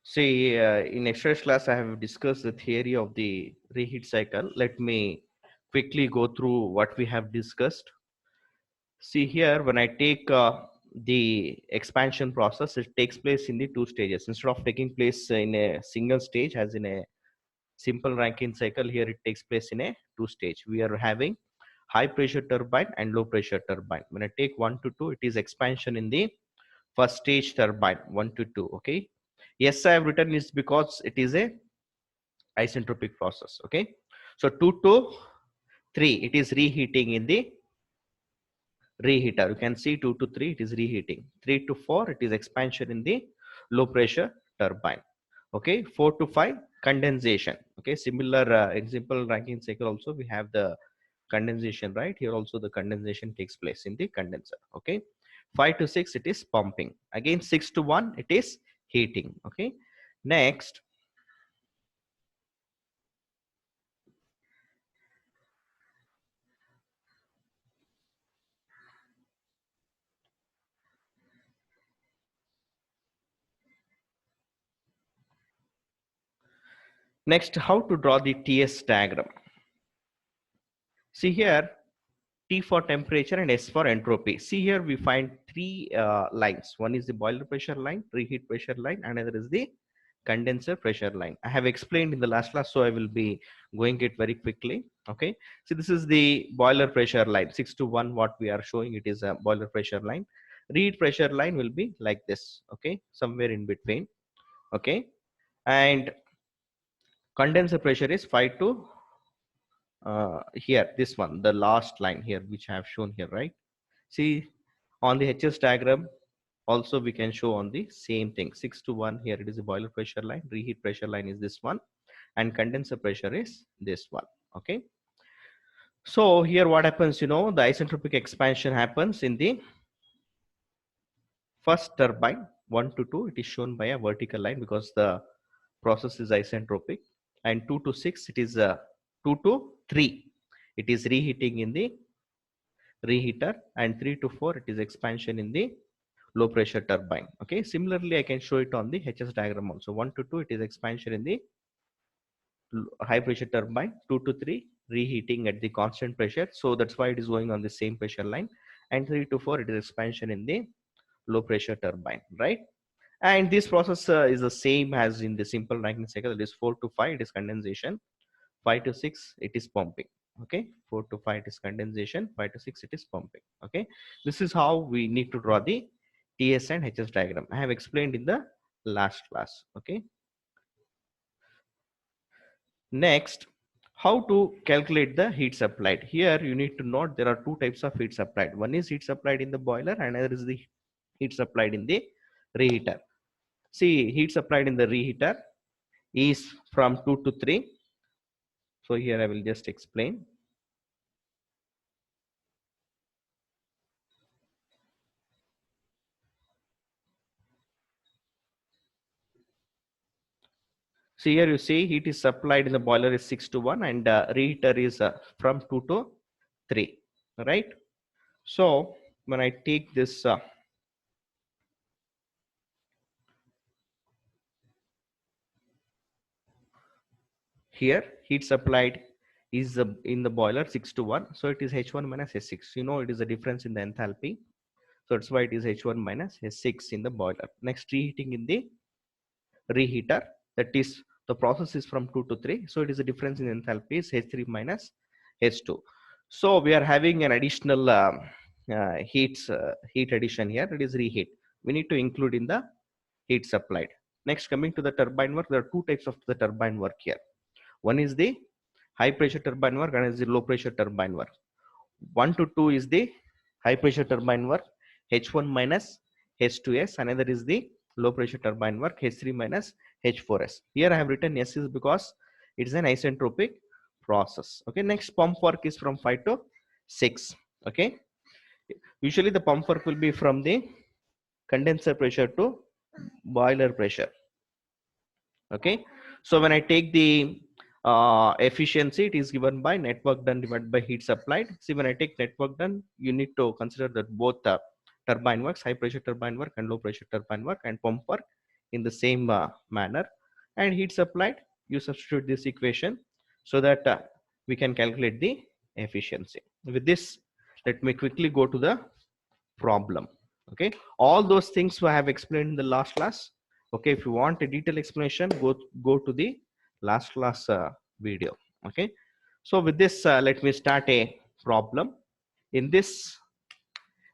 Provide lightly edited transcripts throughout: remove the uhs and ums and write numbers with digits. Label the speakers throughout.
Speaker 1: See, in yesterday's class, I have discussed the theory of the reheat cycle. Let me quickly go through what we have discussed. See here, when I take the expansion process, it takes place in the two stages. Instead of taking place in a single stage, as in a simple Rankine cycle, here it takes place in a two stage. We are having high pressure turbine and low pressure turbine. When I take 1 to 2, it is expansion in the first stage turbine 1 to 2. Okay. Yes, I have written is because it is a isentropic process. Okay. So 2 to 3, it is reheating in the reheater. You can see 2 to 3, it is reheating. 3 to 4, it is expansion in the low pressure turbine. Okay. 4 to 5, condensation. Okay. Similar in simple Rankine cycle also we have the condensation, right? Here also the condensation takes place in the condenser. Okay. 5 to 6, it is pumping. Again 6 to 1, it is heating. Okay. Next, how to draw the TS diagram. See here, T for temperature and S for entropy. See here, we find three lines. One is the boiler pressure line, reheat pressure line, another is the condenser pressure line. I have explained in the last class, so I will be going it very quickly. Okay. So this is the boiler pressure line, 6 to 1, what we are showing, it is a boiler pressure line. Reheat pressure line will be like this. Okay. Somewhere in between. Okay. And condenser pressure is 5 to here, this one, the last line here, which I have shown here, right? See, on the HS diagram, also we can show on the same thing. 6 to 1, here it is a boiler pressure line, reheat pressure line is this one, and condenser pressure is this one. Okay. So here what happens, the isentropic expansion happens in the first turbine, 1 to 2, it is shown by a vertical line because the process is isentropic, and 2 to 6, it is 2 to 3, it is reheating in the reheater, and 3 to 4, it is expansion in the low pressure turbine. Okay. Similarly, I can show it on the HS diagram also. 1 to 2, it is expansion in the high pressure turbine. 2 to 3, reheating at the constant pressure. So that's why it is going on the same pressure line. And 3 to 4, it is expansion in the low pressure turbine, right? And this process is the same as in the simple Rankine cycle. It is 4 to 5, it is condensation. 5 to 6, it is pumping. Okay. 4 to 5, it is condensation. 5 to 6, it is pumping. Okay. This is how we need to draw the TS and HS diagram. I have explained in the last class. Okay. Next, how to calculate the heat supplied. Here you need to note there are two types of heat supplied. One is heat supplied in the boiler, and another is the heat supplied in the reheater. See, heat supplied in the reheater is from 2 to 3. So here I will just explain. So here you see heat is supplied in the boiler is 6 to 1, and reheater is from 2 to 3, right? So when I take this here, heat supplied is in the boiler 6 to 1, so it is H1 minus H6. It is a difference in the enthalpy, so that's why it is H1 minus H6 in the boiler. Next, reheating in the reheater, that is the process is from 2 to 3, so it is a difference in enthalpy is H3 minus H2. So we are having an additional heat addition here. It is reheat. We need to include in the heat supplied. Next, coming to the turbine work, there are two types of the turbine work here. One is the high pressure turbine work, and is the low pressure turbine work. 1 to 2 is the high pressure turbine work, H1 minus H2S. Another is the low pressure turbine work, H3 minus H4S. Here I have written S is because it is an isentropic process. Okay. Next, pump work is from 5 to 6. Okay. Usually the pump work will be from the condenser pressure to boiler pressure. Okay. So when I take the efficiency, it is given by net work done divided by heat supplied. See, when I take net work done, you need to consider that both turbine works, high pressure turbine work and low pressure turbine work, and pump work in the same manner, and heat supplied, you substitute this equation so that we can calculate the efficiency. With this, let me quickly go to the problem. Okay, all those things I have explained in the last class. Okay, if you want a detailed explanation, go to the last class video. Okay, so with this, let me start a problem. In this,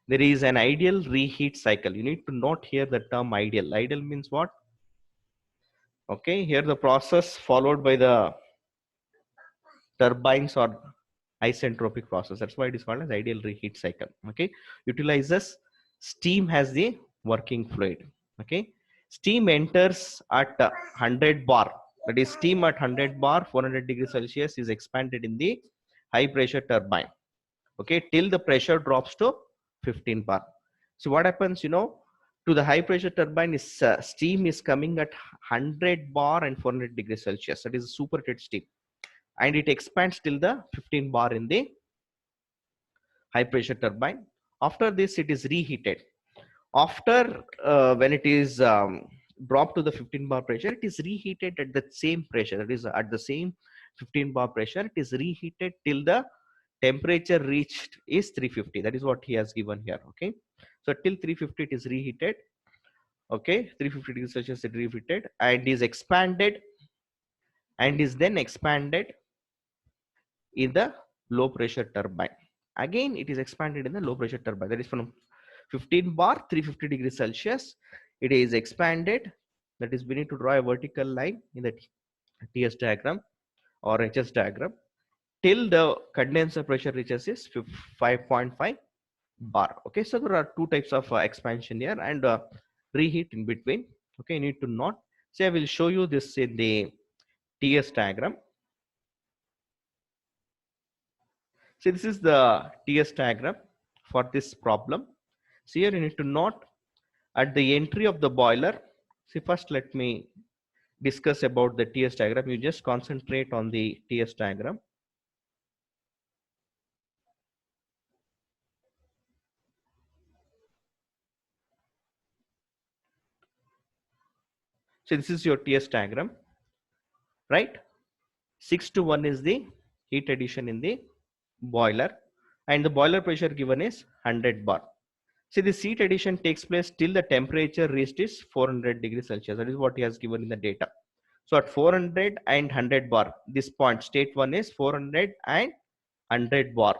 Speaker 1: there is an ideal reheat cycle. You need to note here the term ideal. Ideal means what? Okay, here the process followed by the turbines or isentropic process. That's why it is called as ideal reheat cycle. Okay, utilizes steam as the working fluid. Okay, steam enters at 100 bar. That is, steam at 100 bar, 400 degrees Celsius, is expanded in the high pressure turbine. Okay, till the pressure drops to 15 bar. So what happens? To the high pressure turbine is steam is coming at 100 bar and 400 degrees Celsius. That is superheated steam, and it expands till the 15 bar in the high pressure turbine. After this, it is reheated. After when it is dropped to the 15 bar pressure, it is reheated at the same pressure. That is, at the same 15 bar pressure, it is reheated till the temperature reached is 350. That is what he has given here. Okay, so till 350 it is reheated. Okay, 350 degrees Celsius is reheated and is expanded, and is then expanded in the low pressure turbine. Again, it is expanded in the low pressure turbine. That is from 15 bar, 350 degrees Celsius. It is expanded. That is, we need to draw a vertical line in the TS diagram or HS diagram till the condenser pressure reaches is 5.5 bar. Okay, so there are two types of expansion here and reheat in between. Okay, you need to note. So I will show you this in the TS diagram. So this is the TS diagram for this problem. So here you need to note at the entry of the boiler. See, first let me discuss about the TS diagram. You just concentrate on the TS diagram. So this is your TS diagram, right? 6 to 1 is the heat addition in the boiler, and the boiler pressure given is 100 bar. See, the heat addition takes place till the temperature reached is 400 degrees Celsius. That is what he has given in the data. So at 400 and 100 bar, this point, state 1 is 400 and 100 bar.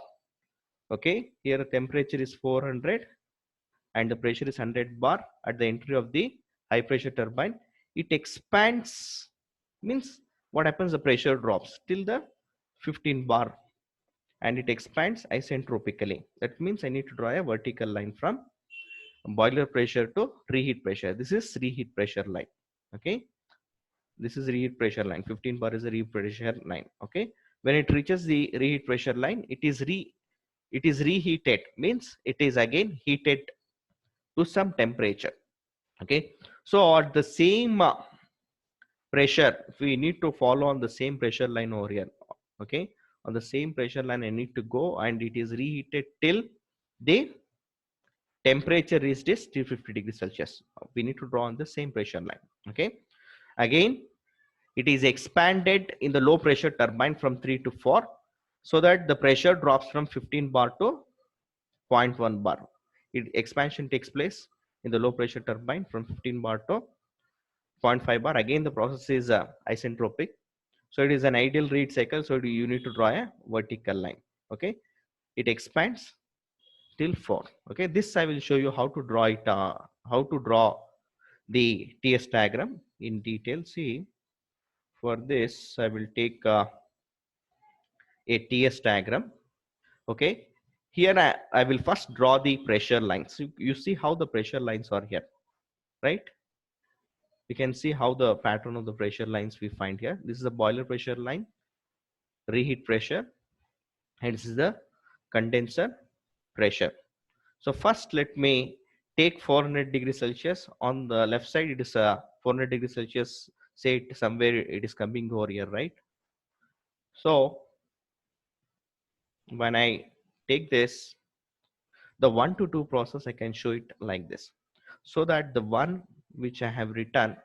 Speaker 1: Okay, here the temperature is 400 and the pressure is 100 bar at the entry of the high pressure turbine. It expands, means what happens? The pressure drops till the 15 bar and it expands isentropically. That means I need to draw a vertical line from boiler pressure to reheat pressure. This is reheat pressure line. Okay, this is reheat pressure line. 15 bar is the reheat pressure line. Okay, when it reaches the reheat pressure line, it is reheated, means it is again heated to some temperature. Okay, so at the same pressure, we need to follow on the same pressure line over here. Okay, on the same pressure line I need to go, and it is reheated till the temperature reached is 350 degrees Celsius. We need to draw on the same pressure line. Okay, again it is expanded in the low pressure turbine from 3 to 4, so that the pressure drops from 15 bar to 0.1 bar. Expansion takes place in the low pressure turbine from 15 bar to 0.5 bar. Again the process is isentropic, so it is an ideal reheat cycle, so you need to draw a vertical line. Okay, it expands till 4. Okay, this I will show you how to draw it, how to draw the TS diagram in detail. See, for this I will take a TS diagram. Okay, here I will first draw the pressure lines. You see how the pressure lines are here, right? You can see how the pattern of the pressure lines we find here. This is the boiler pressure line, reheat pressure, and this is the condenser pressure. So first let me take 400 degrees Celsius. On the left side it is 400 degrees Celsius, say it somewhere it is coming over here, right? So when I take this, the 1 to 2 process, I can show it like this, so that the one which I have written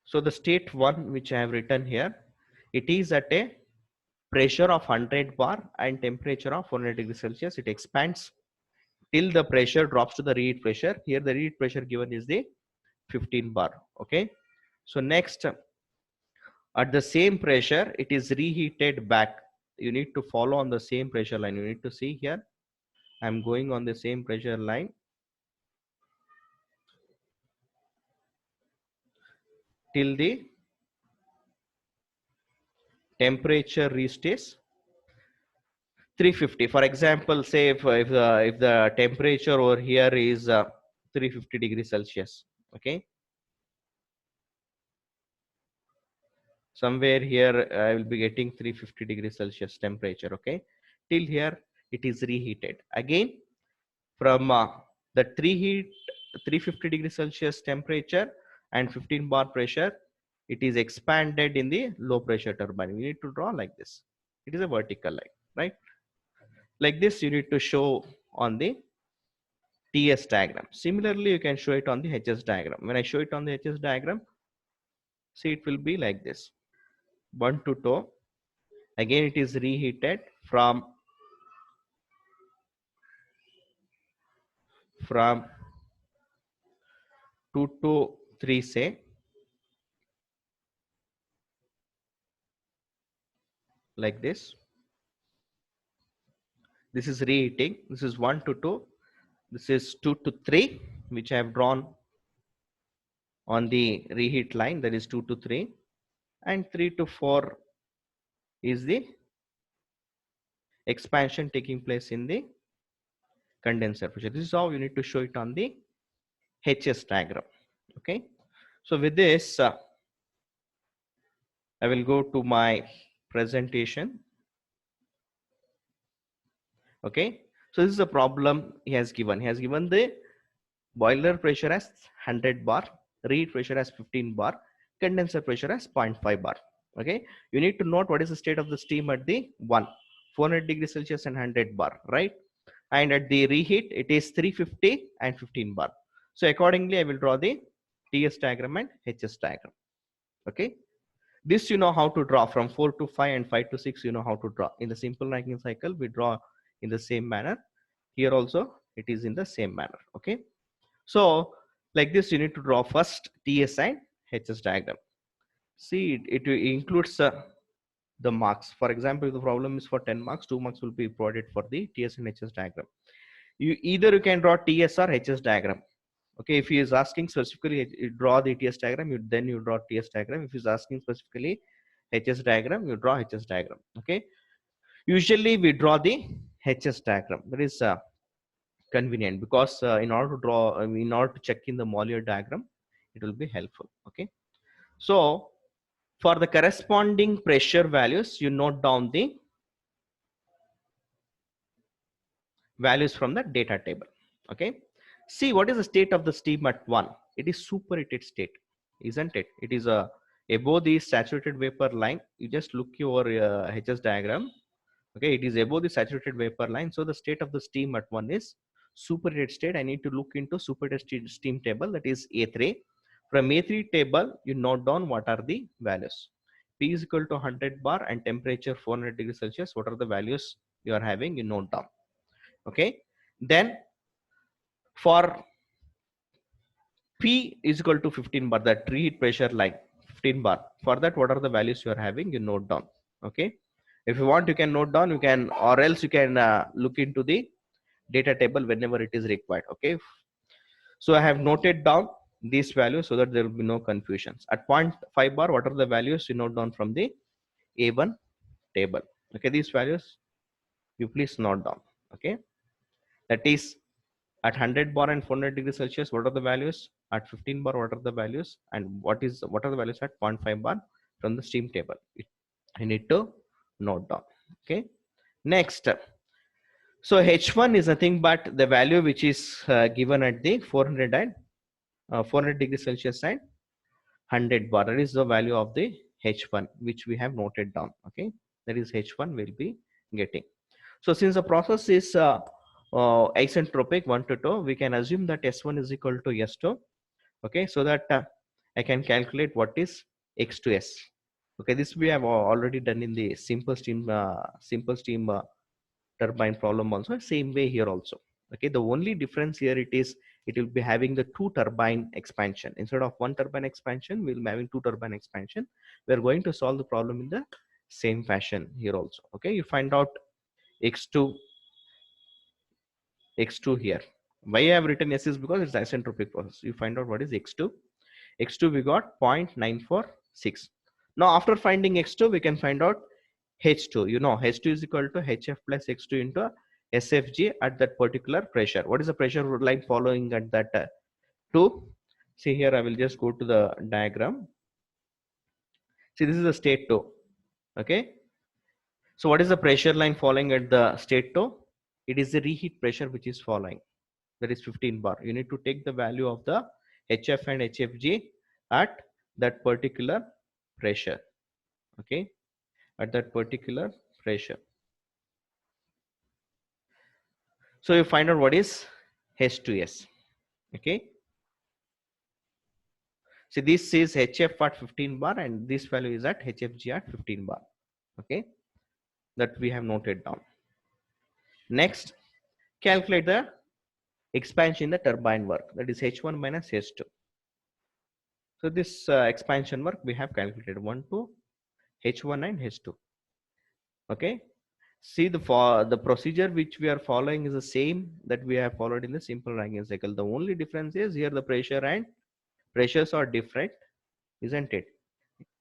Speaker 1: So the state 1 which I have written here, it is at a pressure of 100 bar and temperature of 400 degrees Celsius. It expands till the pressure drops to the reheat pressure. Here the reheat pressure given is the 15 bar. Okay. So next, at the same pressure, it is reheated back. You need to follow on the same pressure line. You need to see here. I'm going on the same pressure line till the temperature reaches 350. For example, say if the temperature over here is 350 degrees Celsius. Okay. Somewhere here I will be getting 350 degrees Celsius temperature. Okay. Till here it is reheated again from the 350 degrees Celsius temperature and 15 bar pressure. It is expanded in the low pressure turbine. We need to draw like this. It is a vertical line, right? Like this you need to show on the TS diagram. Similarly, you can show it on the HS diagram. When I show it on the HS diagram, see it will be like this. 1 to 2. Again, it is reheated from 2 to 3, say, like this. This is reheating. This is 1 to 2. This is 2 to 3, which I have drawn on the reheat line. That is 2 to 3. And 3 to 4 is the expansion taking place in the condenser pressure. This is how you need to show it on the HS diagram. Okay. So with this, I will go to my presentation. Okay. So this is a problem he has given. He has given the boiler pressure as 100 bar, reheat pressure as 15 bar, condenser pressure as 0.5 bar. Okay. You need to note what is the state of the steam at the 400 degrees Celsius and 100 bar, right? And at the reheat, it is 350 and 15 bar. So accordingly, I will draw the TS diagram and HS diagram. Okay. This you know how to draw from 4 to 5 and 5 to 6. You know how to draw. In the simple Rankine cycle, we draw in the same manner. Here also, it is in the same manner. Okay. So like this, you need to draw first TS and HS diagram. See, it includes the marks. For example, if the problem is for 10 marks, 2 marks will be provided for the TS and HS diagram. You can draw TS or HS diagram. Okay, if he is asking specifically you draw the TS diagram, then you draw TS diagram. If he is asking specifically HS diagram, you draw HS diagram. Okay, usually we draw the HS diagram. That is convenient because in order to draw, in order to check in the Mollier diagram, it will be helpful. Okay, so for the corresponding pressure values, you note down the values from the data table. Okay, see what is the state of the steam at 1. It is superheated state, isn't it? It is above the saturated vapor line. You just look your HS diagram. Okay, it is above the saturated vapor line. So the state of the steam at 1 is superheated state. I need to look into superheated steam table, that is A3. From A3 table, you note down what are the values. P is equal to 100 bar and temperature 400 degrees Celsius. What are the values you are having? You note down. Okay, then for P is equal to 15 bar, that reheat pressure line, 15 bar. For that, what are the values you are having? You note down. Okay, if you want, you can note down. You can, or else you can look into the data table whenever it is required. Okay, so I have noted down these values so that there will be no confusions. At 0.5 bar, what are the values? You note down from the A1 table. Okay, these values you please note down. Okay, that is at 100 bar and 400 degrees Celsius, what are the values? At 15 bar, what are the values? And what are the values at 0.5 bar from the steam table? I need to note down. Okay, next, so H1 is nothing but the value which is given at the 400 degrees Celsius and 100 bar. That is the value of the H1 which we have noted down. Okay, that is H1 will be getting. So since the process is isentropic 1 to 2, we can assume that S1 is equal to S2. Okay, so that I can calculate what is X2S. Okay, this we have already done in the simple steam turbine problem also. Same way here also. Okay, the only difference here it will be having the two turbine expansion instead of one turbine expansion. We'll be having two turbine expansion. We're going to solve the problem in the same fashion here also. Okay, you find out X2 here. Why I have written S is because it's isentropic process. You find out what is X2. X2 we got 0.946. Now after finding X2 we can find out H2. You know H2 is equal to HF plus X2 into SFG at that particular pressure. What is the pressure line following at that 2? See here, I will just go to the diagram. See, this is the state 2. Okay. So what is the pressure line following at the state 2? It is the reheat pressure which is following. That is 15 bar. You need to take the value of the HF and HFG at that particular pressure. Okay. At that particular pressure. So you find out what is H2S. Okay. See, this is HF at 15 bar and this value is at HFG at 15 bar. Okay. That we have noted down. Next, calculate the expansion in the turbine work. That is H1 minus H2. So this expansion work we have calculated 1 to H1 and H2. Okay. See the procedure which we are following is the same that we have followed in the simple Rankine cycle. The only difference is here the pressure and pressures are different, isn't it?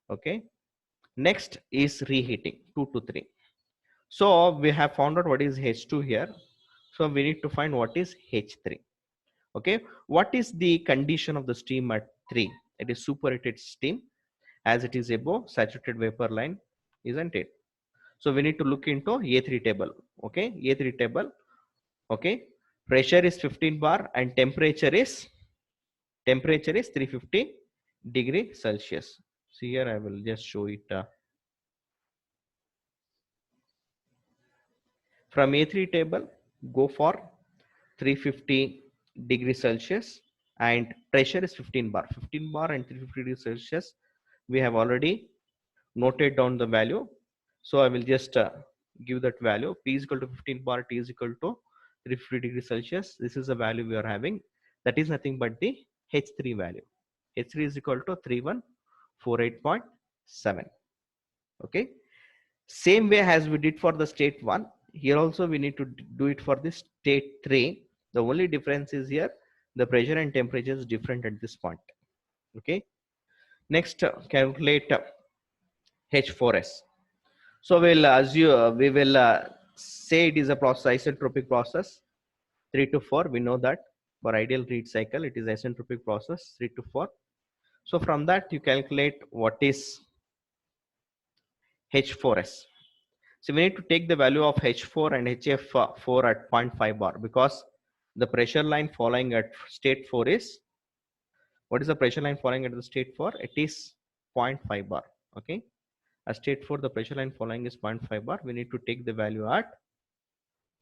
Speaker 1: Okay. Next is reheating 2 to 3. So we have found out what is H2 here. So we need to find what is H3. Okay. What is the condition of the steam at 3? It is superheated steam as it is above saturated vapor line, isn't it? So we need to look into A3 table. Okay. A3 table. Okay. Pressure is 15 bar and temperature is 350 degree Celsius. See here, I will just show it. From A3 table, go for 350 degrees Celsius and pressure is 15 bar. 15 bar and 350 degrees Celsius. We have already noted down the value. So I will just give that value. P is equal to 15 bar, T is equal to 350 degrees Celsius. This is the value we are having. That is nothing but the H3 value. H3 is equal to 3148.7. Okay. Same way as we did for the state 1. Here also we need to do it for the state 3. The only difference is here the pressure and temperature is different at this point. Okay. Next, calculate H4S. So we'll assume we will say it is a process, isentropic process 3 to 4. We know that for ideal Reed cycle it is isentropic process 3 to 4. So from that you calculate what is H4S. So we need to take the value of H4 and HF4 at 0.5 bar because the pressure line following at state 4 is, what is the pressure line following at the state 4? It is 0.5 bar. Okay. At state 4 the pressure line following is 0.5 bar. We need to take the value at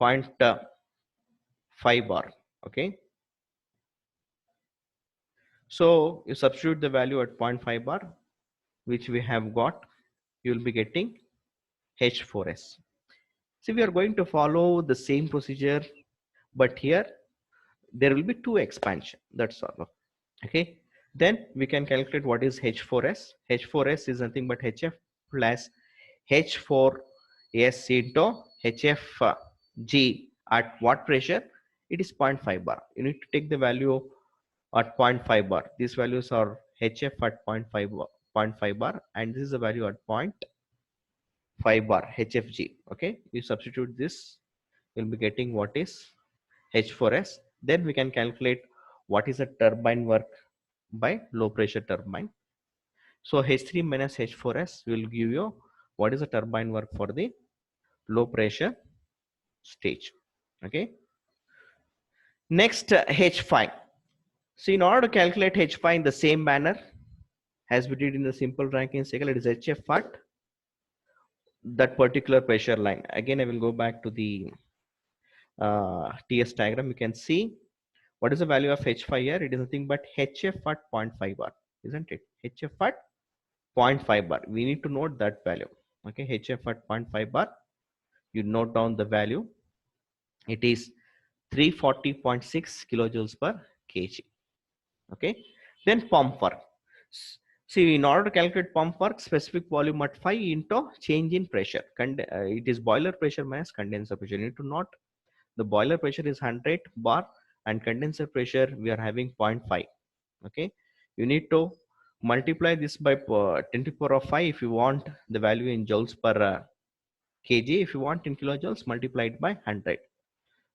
Speaker 1: 0.5 bar. Okay. So you substitute the value at 0.5 bar which we have got, you will be getting H4S. See, we are going to follow the same procedure, but here there will be two expansion. That's all. Okay. Then we can calculate what is H4S. H4S is nothing but HF plus H4S into HFG at what pressure? It is 0.5 bar. You need to take the value at 0.5 bar. These values are HF at 0.5 bar and this is the value at 0.5 bar HFG. Okay. You substitute this, you'll be getting what is H4S. Then we can calculate what is the turbine work by low pressure turbine. So H3 minus H4S will give you what is the turbine work for the low pressure stage. Okay. Next, H5. So in order to calculate H5 in the same manner as we did in the simple Rankine cycle, it is HF at that particular pressure line. Again, I will go back to the TS diagram. You can see what is the value of H5 here. It is nothing but HF at 0.5 bar. isn't it? HF at 0.5 bar. We need to note that value. Okay, HF at 0.5 bar. You note down the value. It is 340.6 kilojoules per kg. Okay, then pump work. See, in order to calculate pump work, specific volume at 5 into change in pressure. It is boiler pressure minus condenser pressure. You need to note the boiler pressure is 100 bar and condenser pressure we are having 0.5. Okay, you need to multiply this by 10 to the power of 5 if you want the value in joules per kg. If you want in kilojoules, multiply it by 100.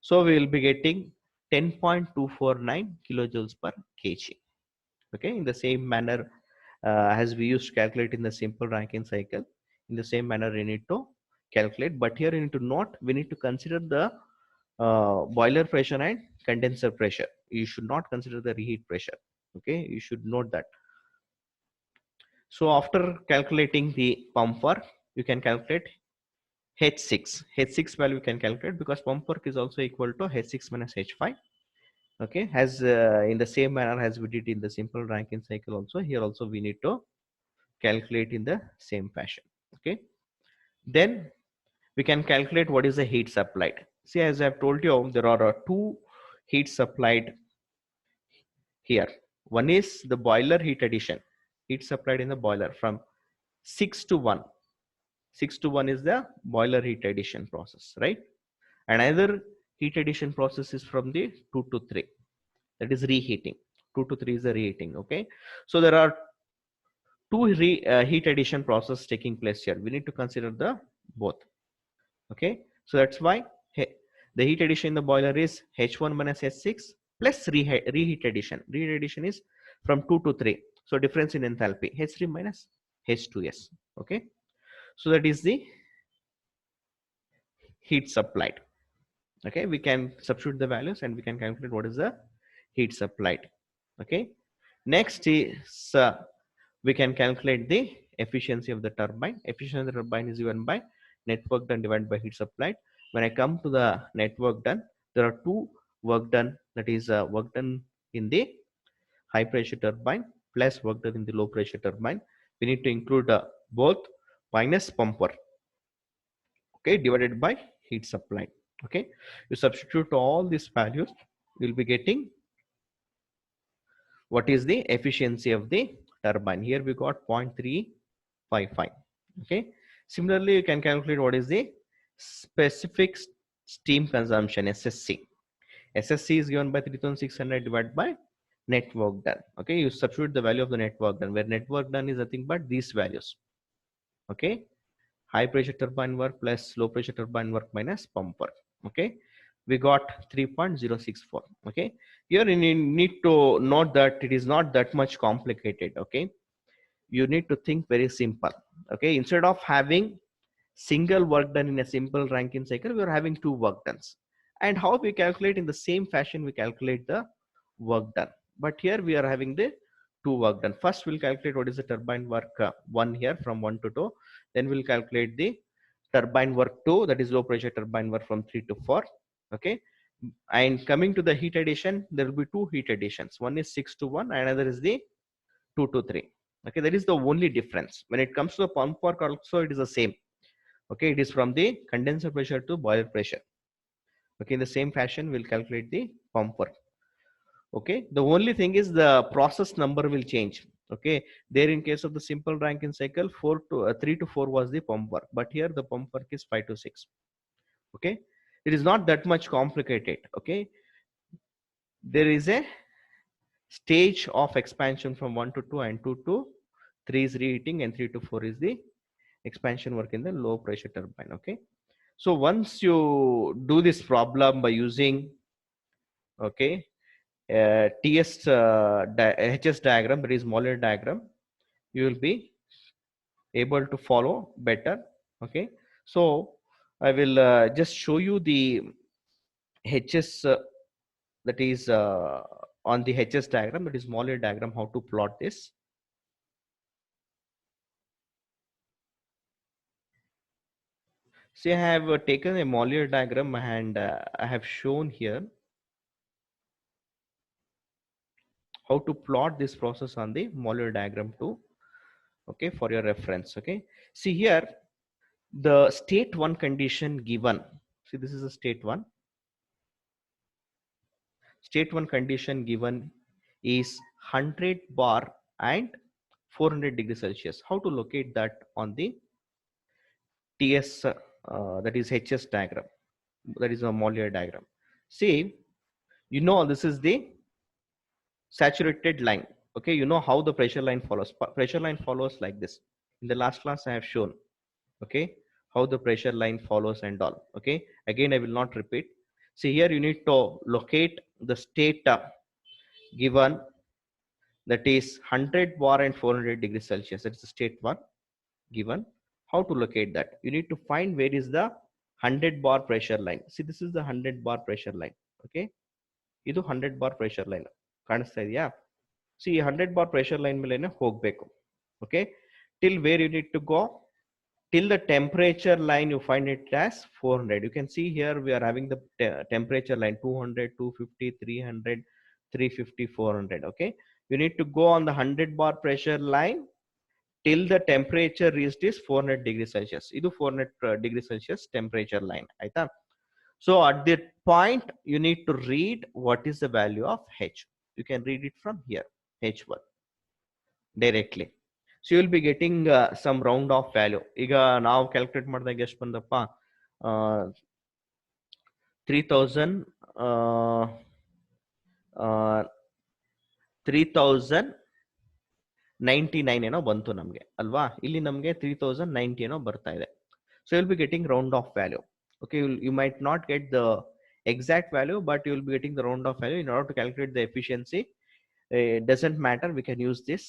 Speaker 1: So we will be getting 10.249 kilojoules per kg. Okay, in the same manner as we used to calculate in the simple Rankine cycle, in the same manner you need to calculate, but here you need to note, we need to consider the boiler pressure and condenser pressure. You should not consider the reheat pressure. Okay, you should note that. So after calculating the pump work, you can calculate H6. H6 value you can calculate because pump work is also equal to H6 minus H5. Okay, as in the same manner as we did in the simple Rankine cycle also, here also we need to calculate in the same fashion. Okay, then we can calculate what is the heat supplied. See, as I've told you, there are two heat supplied here. One is the boiler heat addition, heat supplied in the boiler from 6 to 1. 6 to 1 is the boiler heat addition process, right? Another heat addition process is from the 2 to 3, that is reheating. 2 to 3 is the reheating. Okay, so there are two heat addition process taking place here. We need to consider the both. Okay, so that's why the heat addition in the boiler is H1 minus H6 plus reheat addition. Reheat addition is from 2 to 3, so difference in enthalpy H3 minus H2s. Okay, so that is the heat supplied. Okay, we can substitute the values and we can calculate what is the heat supplied. Okay, next is we can calculate the efficiency of the turbine. Efficiency of the turbine is given by net work done divided by heat supplied. When I come to the net work done, there are two work done, that is work done in the high pressure turbine plus work done in the low pressure turbine. We need to include both minus pump work. Okay, divided by heat supplied. Okay, you substitute all these values, you will be getting what is the efficiency of the turbine. Here we got 0.355. Okay, similarly you can calculate what is the specific steam consumption, SSC. SSC is given by 3600 divided by net work done. Okay, you substitute the value of the net work done, where net work done is nothing but these values. Okay, high pressure turbine work plus low pressure turbine work minus pump work. Okay, we got 3.064. Okay, here you need to note that it is not that much complicated. Okay, you need to think very simple. Okay, instead of having single work done in a simple Rankine cycle, we are having two work done. And how we calculate in the same fashion, we calculate the work done. But here we are having the two work done. First, we'll calculate what is the turbine work 1 here from 1 to 2. Then we'll calculate the turbine work 2, that is low pressure turbine work from 3 to 4. Okay. And coming to the heat addition, there will be two heat additions. One is 6 to 1, and another is the 2 to 3. Okay, that is the only difference. When it comes to the pump work also, it is the same. Okay, it is from the condenser pressure to boiler pressure. Okay, in the same fashion, we'll calculate the pump work. Okay, the only thing is the process number will change. Okay, there in case of the simple Rankine cycle, 3 to 4 was the pump work, but here the pump work is 5 to 6. Okay, it is not that much complicated. Okay, there is a stage of expansion from 1 to 2, and 2 to 3 is reheating, and 3 to 4 is the expansion work in the low pressure turbine. Okay, so once you do this problem by using, okay, TS HS diagram, that is Moller diagram, you will be able to follow better. Okay, so I will just show you the HS that is on the HS diagram, that is Moller diagram, how to plot this. See, I have taken a Moller diagram and I have shown here how to plot this process on the molecular diagram too. Okay, for your reference. Okay, see here the state 1 condition given. See, this is a state 1. State 1 condition given is 100 bar and 400 degrees Celsius. How to locate that on the TS, that is HS diagram, that is a molecular diagram. See, you know, this is the saturated line. Okay, you know how the pressure line follows. Pressure line follows like this. In the last class I have shown, okay, how the pressure line follows and all. Okay, again I will not repeat. See here, you need to locate the state given, that is 100 bar and 400 degrees Celsius. That's the state 1 given. How to locate that? You need to find where is the 100 bar pressure line. See, this is the 100 bar pressure line. Okay, ಇದು 100 bar pressure line ಕಾಣಿಸ್ತಾ ಇದೆಯಾ? See, 100 bar pressure line ಮೇಲೆ ಹೋಗಬೇಕು. Okay, till where you need to go? Till the temperature line you find it as 400. You can see here we are having the temperature line 200, 250, 300, 350, 400. Okay, you need to go on the 100 bar pressure line till the temperature reached is 400 degrees Celsius. Idu 400 degrees Celsius temperature line. Aita? So at that point, you need to read what is the value of H. You can read it from here, H1 directly. So you will be getting some round off value. ಈಗ ನಾವು calculate ಮಾಡಿದಾಗ ಎಷ್ಟು ಬಂದಪ್ಪ, 3099 ಏನೋ ಬಂತು ನಮಗೆ ಅಲ್ವಾ? ಇಲ್ಲಿ ನಮಗೆ 3090 ಏನೋ ಬರ್ತಾ ಇದೆ. So you'll be getting round off value. Okay, you might not get the exact value, but you will be getting the round off value. In order to calculate the efficiency, it doesn't matter, we can use this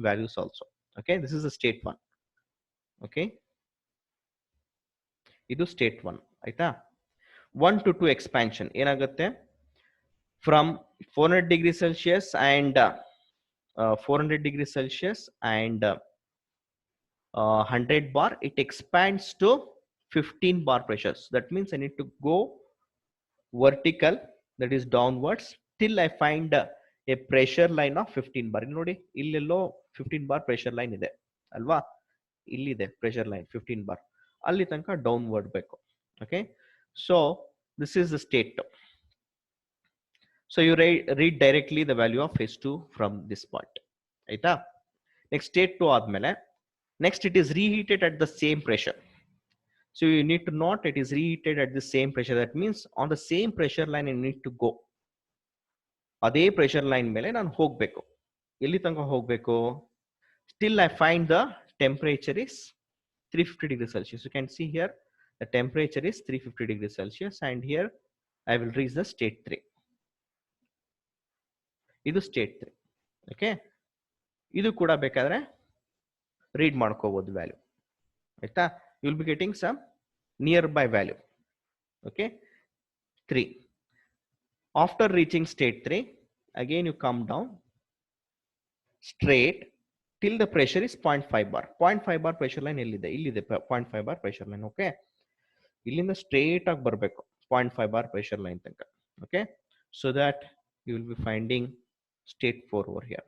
Speaker 1: values also. Okay, this is a state 1. Okay, ಇದು state 1 ಆಯ್ತಾ? 1 to 2 expansion ಏನಾಗುತ್ತೆ, from 400 degrees Celsius and 400 degrees Celsius and 100 bar, it expands to 15 bar pressures. That means I need to go vertical, that is downwards, till I find a pressure line of 15 bar. ನೋಡಿ ಇಲ್ಲೆಲ್ಲೋ 15 bar pressure line ಇದೆ ಅಲ್ವಾ? ಇಲ್ಲಿದೆ pressure line 15 bar. ಅಲ್ಲಿ ತನಕ downward ಬೇಕು. Okay, so this is the state 2. So you read directly the value of H2 from this point. ಆಯ್ತಾ? Next state 2 ಆದ್ಮೇಲೆ, next it is reheated at the same pressure. So you need to note it is reheated at the same pressure. That means on the same pressure line you need to go. ಅದೇ pressure line ಮೇಲೆ ನಾನು ಹೋಗಬೇಕು. ಎಲ್ಲಿ ತನಕ ಹೋಗಬೇಕು? Still I find the temperature is 350 degrees Celsius. You can see here the temperature is 350 degrees Celsius, and here I will reach the state 3. ಇದು state 3. Okay, ಇದು ಕೂಡ ಬೇಕಾದ್ರೆ ರೀಡ್ ಮಾಡ್ಕೋಬಹುದು ವ್ಯಾಲ್ಯೂ ಆಯ್ತಾ? you will be getting some nearby value. Okay, 3. After reaching state 3, again you come down straight till the pressure is 0.5 bar. 0.5 bar pressure line ಎಲ್ಲಿದೆ? ಇಲ್ಲಿದೆ 0.5 bar pressure line. Okay, ಇಲ್ಲಿಂದ straight ಆಗಿ ಬರಬೇಕು 0.5 bar pressure line ತನಕ. Okay, so that you will be finding state 4 over here.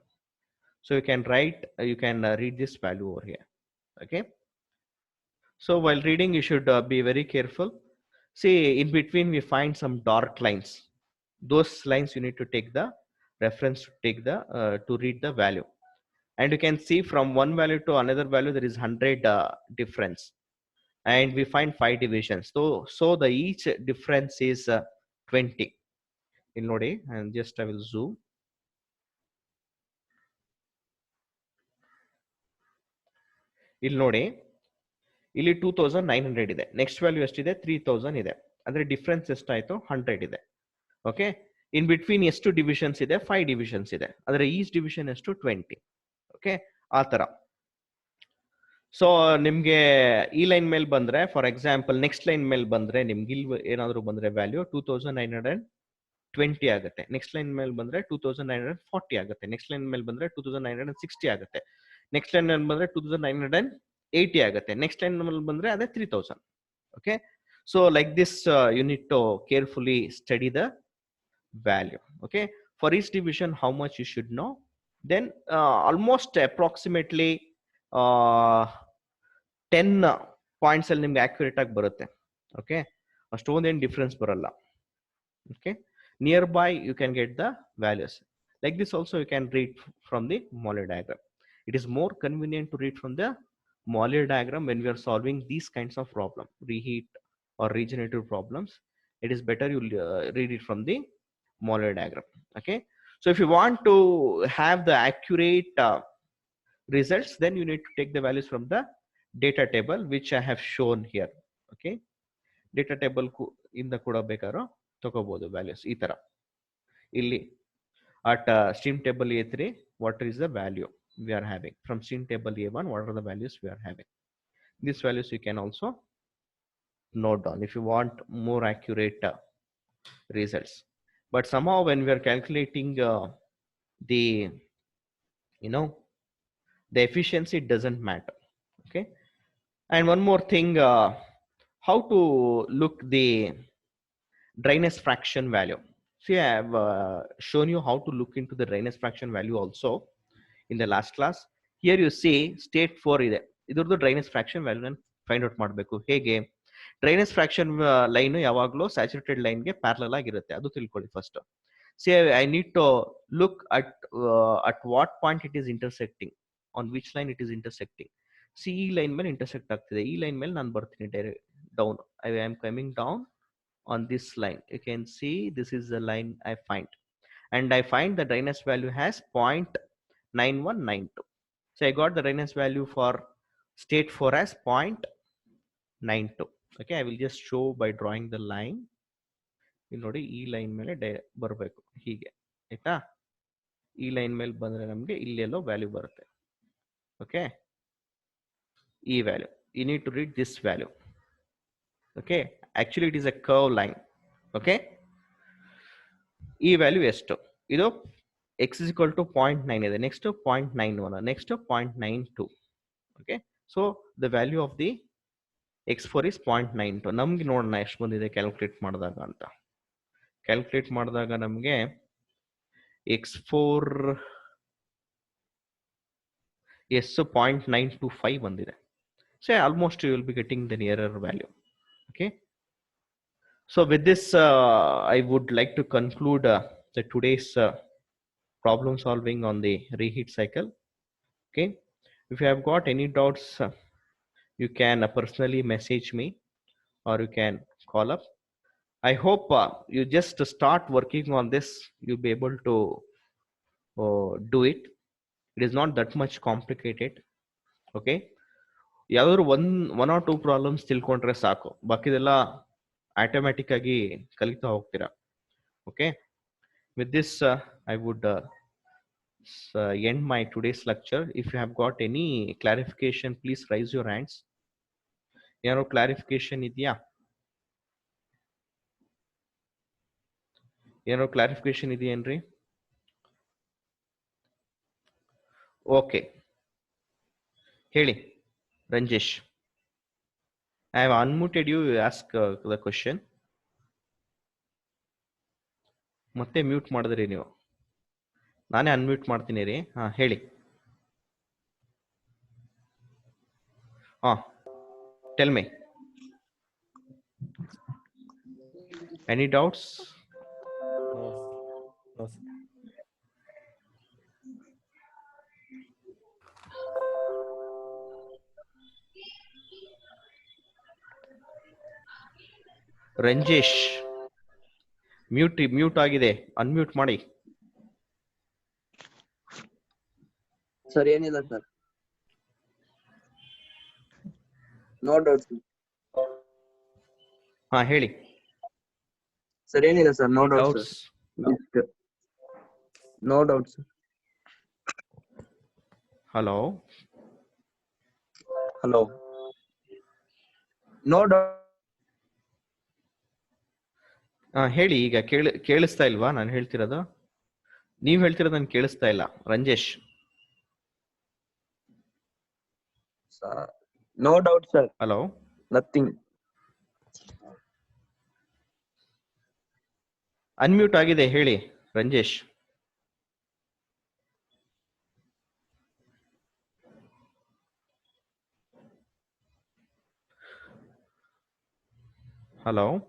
Speaker 1: So you can write, you can read this value over here. Okay, so while reading you should be very careful. See, in between we find some dark lines. Those lines you need to take the reference to take the to read the value, and you can see from one value to another value there is 100 difference, and we find 5 divisions. So the each difference is 20. ಇಲ್ಲಿ ನೋಡಿ, and just I will zoom. ಇಲ್ಲಿ ನೋಡಿ, ಇಲ್ಲಿ 2900 ಇದೆ, next value ಎಷ್ಟಿದೆ? 3000 ಇದೆ. ಅಂದ್ರೆ difference ಎಷ್ಟಾಯ್ತು? 100 ಇದೆ. ಓಕೆ, ಇನ್ ಬಿಟ್ವೀನ್ ಎಷ್ಟು ಡಿವಿಷನ್ಸ್ ಇದೆ? 5 ಡಿವಿಷನ್ಸ್ ಇದೆ. ಅದರ ಈಚ್ ಡಿವಿಷನ್ ಎಷ್ಟು? 20. ಓಕೆ, ಆ ತರ. ಸೊ ನಿಮ್ಗೆ ಈ ಲೈನ್ ಮೇಲೆ ಬಂದ್ರೆ, ಫಾರ್ ಎಕ್ಸಾಂಪಲ್ ನೆಕ್ಸ್ಟ್ ಲೈನ್ ಮೇಲೆ ಬಂದ್ರೆ ನಿಮ್ಗೆ ಇಲ್ಲಿ ಏನಾದ್ರು ಬಂದ್ರೆ ವ್ಯಾಲ್ಯೂ 2920 ಆಗುತ್ತೆ. ನೆಕ್ಸ್ಟ್ ಲೈನ್ ಮೇಲೆ ಬಂದ್ರೆ 2940 ಆಗುತ್ತೆ. ನೆಕ್ಸ್ಟ್ ಲೈನ್ ಮೇಲೆ ಬಂದ್ರೆ 2960 ಆಗುತ್ತೆ. ನೆಕ್ಸ್ಟ್ ಲೈನ್ ಮೇಲೆ ಬಂದ್ರೆ 2980 ಆಗುತ್ತೆ. ನೆಕ್ಸ್ಟ್ ಲೈನ್ ಮೇಲೆ ಬಂದ್ರೆ ಅದೇ 3000. Okay, so like this you need to carefully study the value. Okay, For each division, how much you should know. Then almost approximately 10 points ಅಲ್ಲಿ ನಿಮ್ಗೆ accurate ಆಗಿ ಬರುತ್ತೆ. Okay, ಅಷ್ಟೊಂದೇನು ಡಿಫ್ರೆನ್ಸ್ ಬರಲ್ಲ. Okay, nearby you can get the values. Like this also you can read from the Molly diagram. It is more convenient to read from the Molly diagram when we are solving these kinds of problem, reheat or regenerative problems. It is better you read it from the Molly diagram. Okay, so if you want to have the accurate results, then you need to take the values from the data table which I have shown here. Okay, data table ಇಂದ ಕೂಡ ಬೇಕಾದ್ರೂ ತಗೋಬಹುದು values ಈ ತರ. ಇಲ್ಲಿ at stream table A3 what is the value we are having, from stream table A1 what are the values we are having. These values you can also note down if you want more accurate results. But somehow when we are calculating the the efficiency, it doesn't matter. Okay, and one more thing, how to look the dryness fraction value. See, I have shown you how to look into the dryness fraction value also in the last class. Here you see state 4 ಇದೆ, ಇದ್ರದ್ದು dryness fraction value ನಾನು find out ಮಾಡಬೇಕು. ಹೇಗೆ? dryness fraction line ಯಾವಾಗಲೂ saturated ಲೈನ್ಗೆ parallel ಆಗಿರುತ್ತೆ, ಅದು ತಿಳ್ಕೊಳ್ಳಿ first. See, I need to look at what point it is intersecting, on which line it is intersecting. See, ಈ ಲೈನ್ ಮೇಲೆ intersect ಆಗ್ತಿದೆ, ಈ ಲೈನ್ ಮೇಲೆ ನಾನು ಬರ್ತೀನಿ direct down. I am coming down on this line. You can see this is the line I find, and I find the dryness value has 0.9192. So I got the dryness value for state 4 as 0.92. Okay, I will just show by drawing the line. ಇಲ್ಲಿ ನೋಡಿ, ಈ line ಮೇಲೆ ಬರಬೇಕು ಹೀಗೆ, ಆಯ್ತಾ? ಈ line ಮೇಲೆ ಬಂದ್ರೆ ನಮಗೆ ಇಲ್ಲೆಲ್ಲೋ ವ್ಯಾಲ್ಯೂ ಬರುತ್ತೆ. ಓಕೆ, ಈ value you need to read this value. Okay, actually it is a curve line. Okay, ಈ ವ್ಯಾಲ್ಯೂ ಎಷ್ಟು? ಇದು x is equal to 0.9 ಇದೆ, next 0.91, next 0.92. okay, so the value of the x4 is 0.92. ನಮ್ಗೆ ನೋಡೋಣ ಎಷ್ಟು ಬಂದಿದೆ calculate ಮಾಡಿದಾಗ ಅಂತ. ಕ್ಯಾಲ್ಕುಲೇಟ್ ಮಾಡಿದಾಗ ನಮಗೆ x4 yes 0.925 ಬಂದಿದೆ. So almost you will be getting the nearer value. Okay, so with this I would like to conclude the today's problem solving on the reheat cycle. Okay, if you have got any doubts, you can personally message me or you can call up. I hope you just start working on this, you'll be able to do it. It is not that much complicated. Okay, ಯಾವ್ದಾದ್ರು one or two problems ತಿಳ್ಕೊಂಡ್ರೆ ಸಾಕು, ಬಾಕಿದೆಲ್ಲ automatic ಆಗಿ ಕಲಿತಾ ಹೋಗ್ತೀರಾ. Okay, with this I would end my today's lecture. If you have got any clarification, please raise your hands. ಯಾರೋ clarification ಇದೆಯಾ? ಏನೋ clarification ಇದೆಯೇನ್ರಿ? Okay, ಹೇಳಿ ರಂಜೇಶ್. I have unmuted you, ask the question. ಮತ್ತೆ ಮ್ಯೂಟ್ ಮಾಡಿದ್ರಿ ನೀವು, ನಾನೇ ಅನ್ಮ್ಯೂಟ್ ಮಾಡ್ತೀನಿ ರೀ. ಹಾ ಹೇಳಿ. ಹಾ, tell me. Any doubts?
Speaker 2: No.
Speaker 1: Ranjesh mute ಆಗಿದೆ, ಅನ್ಮ್ಯೂಟ್ ಮಾಡಿ.
Speaker 3: ಸರ್ ಏನಿಲ್ಲ ಸರ್, ನೋ ಡೌಟ್ಸ್.
Speaker 1: ಹಾ ಹೇಳಿ
Speaker 3: ಸರ್ ಏನಿಲ್ಲ sir, no doubts. No doubts.
Speaker 1: Hello
Speaker 3: hello, no doubt.
Speaker 1: ಹೇಳಿ. ಈಗ ಕೇಳಿಸ್ತಾ ಇಲ್ವಾ ನಾನು ಹೇಳ್ತಿರೋದು? ನೀವ್ ಹೇಳ್ತಿರೋದು ನನ್ಗೆ ಕೇಳಿಸ್ತಾ ಇಲ್ಲ Ranjesh.
Speaker 3: No doubt sir.
Speaker 1: Hello,
Speaker 3: nothing.
Speaker 1: Unmute ಆಗಿದೆ, ಹೇಳಿ ರಂಜೇಶ್. Hello.